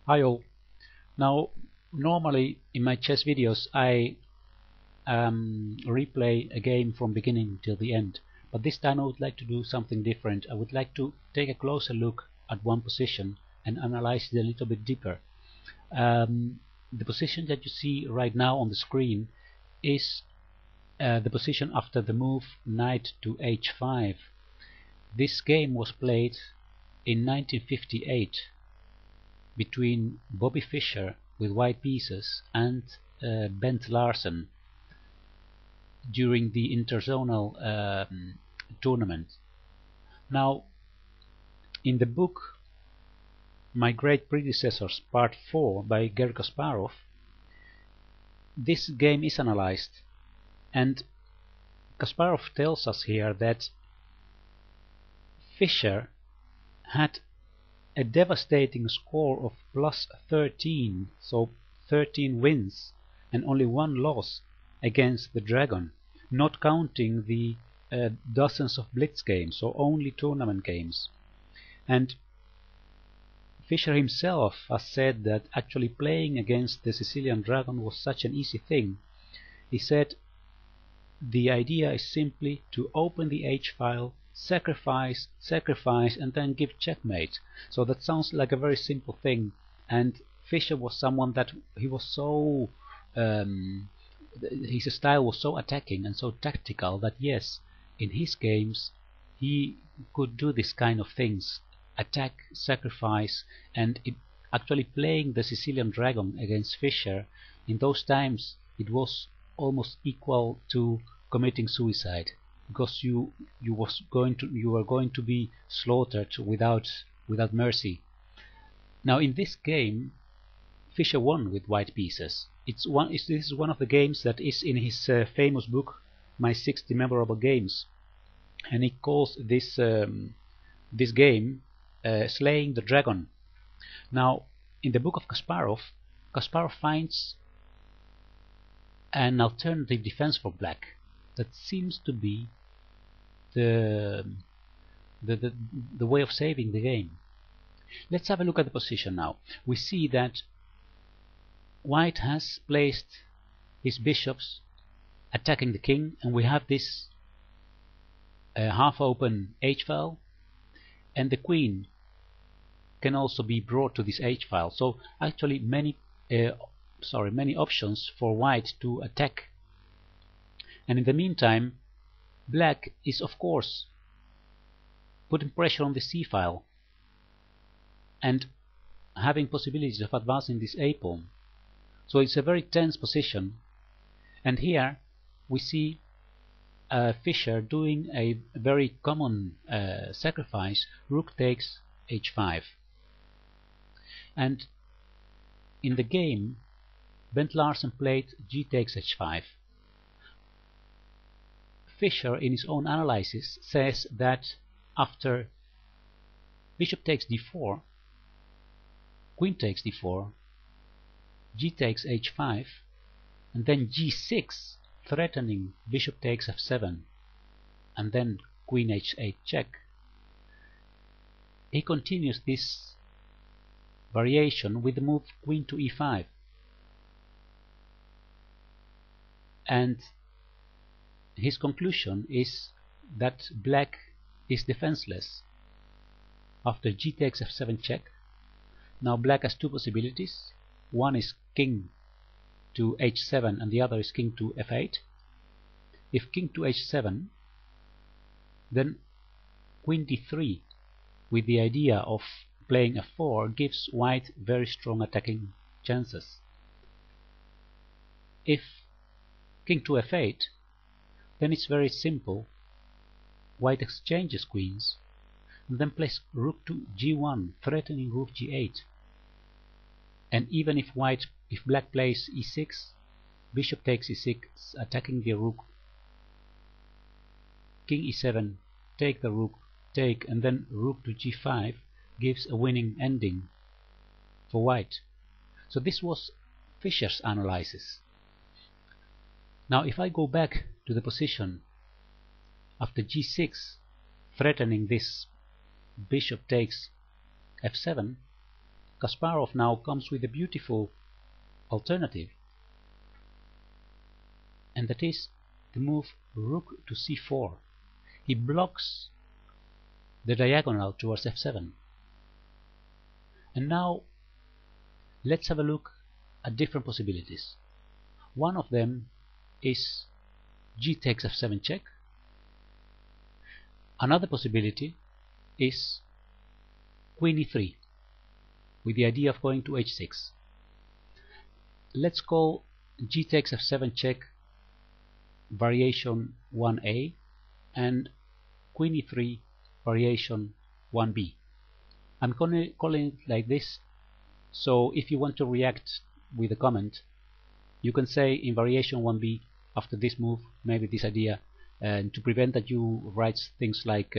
Hi all. Now, normally in my chess videos I replay a game from beginning till the end, but this time I would like to do something different. I would like to take a closer look at one position and analyze it a little bit deeper. The position that you see right now on the screen is the position after the move knight to h5. This game was played in 1958 between Bobby Fischer with white pieces and Bent Larsen during the interzonal tournament. Now, in the book My Great Predecessors Part 4 by Garry Kasparov, this game is analyzed, and Kasparov tells us here that Fischer had a devastating score of plus 13, so 13 wins and only one loss against the Dragon, not counting the dozens of blitz games, so only tournament games. And Fischer himself has said that actually playing against the Sicilian Dragon was such an easy thing. He said the idea is simply to open the H-file, sacrifice, and then give checkmate. So that sounds like a very simple thing, and Fischer was someone that he was so his style was so attacking and so tactical that yes, in his games he could do this kind of things, attack, sacrifice, and actually playing the Sicilian Dragon against Fischer in those times, it was almost equal to committing suicide, because you were going to be slaughtered without mercy. Now in this game Fischer won with white pieces. This is one of the games that is in his famous book My 60 Memorable Games, and he calls this this game Slaying the Dragon. Now in the book of Kasparov finds an alternative defense for black that seems to be the way of saving the game. Let's have a look at the position now. We see that white has placed his bishops attacking the king, and we have this half open h-file, and the queen can also be brought to this h-file. So actually many options for white to attack. And in the meantime, black is of course putting pressure on the c-file and having possibilities of advancing this a-pawn. So it's a very tense position, and here we see Fischer doing a very common sacrifice. Rook takes h5, and in the game Bent Larsen played g takes h5. Fischer in his own analysis says that after bishop takes d4, queen takes d4, g takes h5, and then g6 threatening bishop takes f7, and then queen h8 check. He continues this variation with the move queen to e5, and his conclusion is that black is defenseless after g takes f7 check. Now black has two possibilities. One is king to h7 and the other is king to f8. If king to h7, then queen d3 with the idea of playing f4 gives white very strong attacking chances. If king to f8, then it's very simple. White exchanges queens and then plays rook to g1, threatening rook g8. And even if black plays e6, bishop takes e6, attacking the rook, king e7, take the rook, take, and then rook to g5 gives a winning ending for white. So this was Fischer's analysis. Now if I go back to the position after g6, threatening this bishop takes f7, Kasparov now comes with a beautiful alternative, and that is the move rook to c4. He blocks the diagonal towards f7. And now let's have a look at different possibilities. One of them is g takes f7 check. Another possibility is queen e3 with the idea of going to h6. Let's call g takes f7 check variation 1a and queen e3 variation 1b. I'm calling it like this, so if you want to react with a comment, you can say in variation 1b after this move, maybe this idea, and to prevent that you write things like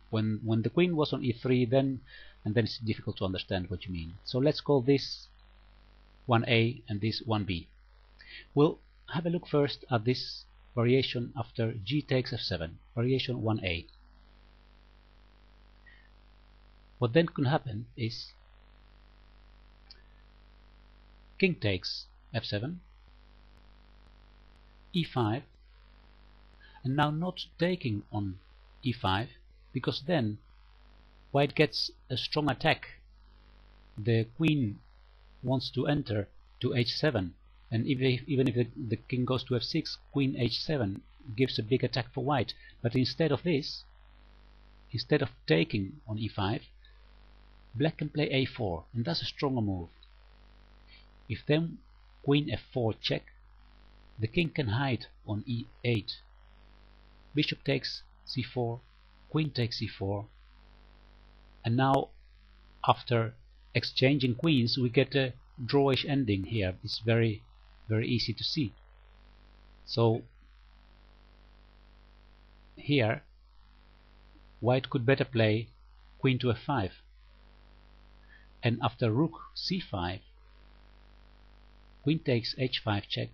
when the queen was on e3, then it's difficult to understand what you mean. So let's call this 1a and this 1b. We'll have a look first at this variation after g takes f7, variation 1a. What then can happen is king takes f7, e5, and now not taking on e5, because then white gets a strong attack. The queen wants to enter to h7, and even if the king goes to f6, queen h7 gives a big attack for white. But instead of this, instead of taking on e5, black can play a4, and that's a stronger move. If then queen f4 check, the king can hide on e8. Bishop takes c4, queen takes c4, and now after exchanging queens we get a drawish ending here. It's very easy to see. So here white could better play queen to f5, and after rook c5, queen takes h5 check,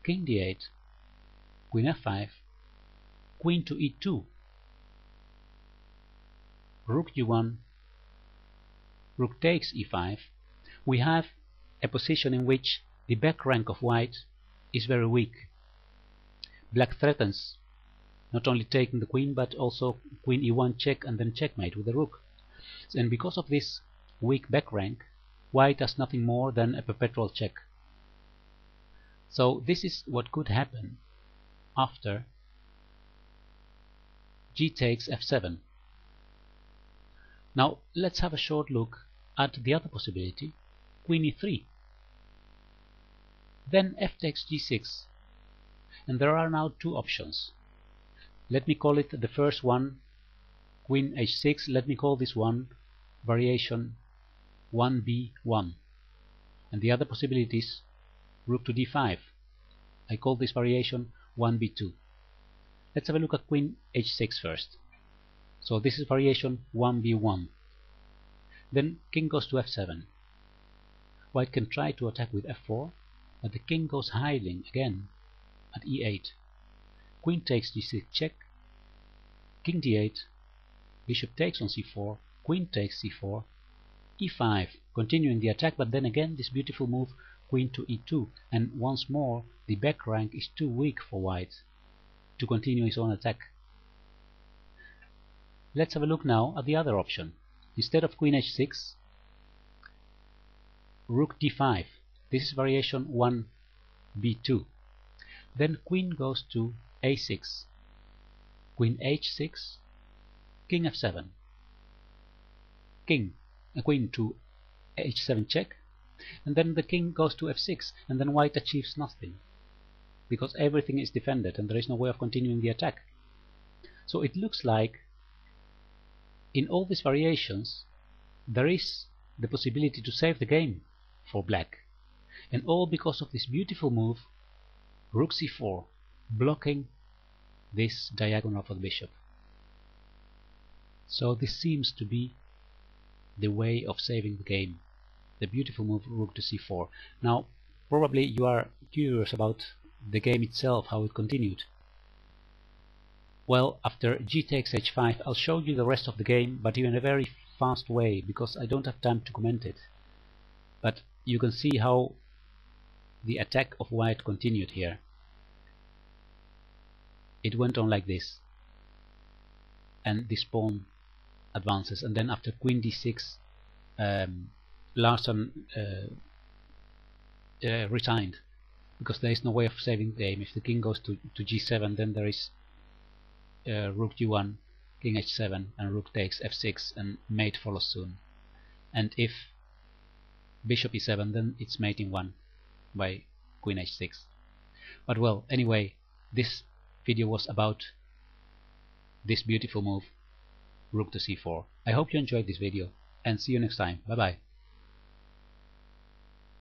king d8, queen f5, queen to e2, rook g1, rook takes e5. We have a position in which the back rank of white is very weak. Black threatens not only taking the queen, but also queen e1 check and then checkmate with the rook. And because of this weak back rank, white has nothing more than a perpetual check. So this is what could happen after g takes f7. Now let's have a short look at the other possibility, queen e3. Then f takes g6, and there are now two options. Let me call it the first one, queen h6. Let me call this one variation 1b1, and the other possibility is rook to d5. I call this variation 1b2. Let's have a look at queen h6 first. So this is variation 1b1. Then king goes to f7. White can try to attack with f4, but the king goes hiding again at e8. Queen takes g6 check, king d8, bishop takes on c4, queen takes c4, e5, continuing the attack, but then again this beautiful move queen to e2, and once more the back rank is too weak for white to continue his own attack. Let's have a look now at the other option. Instead of queen h6, rook d5. This is variation 1b2. Then queen goes to a6, queen h6, king f7, queen to h7 check, and then the king goes to f6, and then white achieves nothing because everything is defended and there is no way of continuing the attack. So it looks like in all these variations there is the possibility to save the game for black, and all because of this beautiful move rook c4, blocking this diagonal for the bishop. So this seems to be the way of saving the game, the beautiful move rook to c4. Now probably you are curious about the game itself, how it continued. Well, after g takes h5, I'll show you the rest of the game, but in a very fast way because I don't have time to comment it. But you can see how the attack of white continued here. It went on like this, and this pawn advances, and then after queen d6, Larsen resigned, because there is no way of saving the game. If the king goes to g7, then there is rook g1, king h7, and rook takes f6, and mate follows soon. And if bishop e7, then it's mate in 1 by queen h6. But well, anyway, this video was about this beautiful move, rook to c4. I hope you enjoyed this video, and see you next time. Bye bye.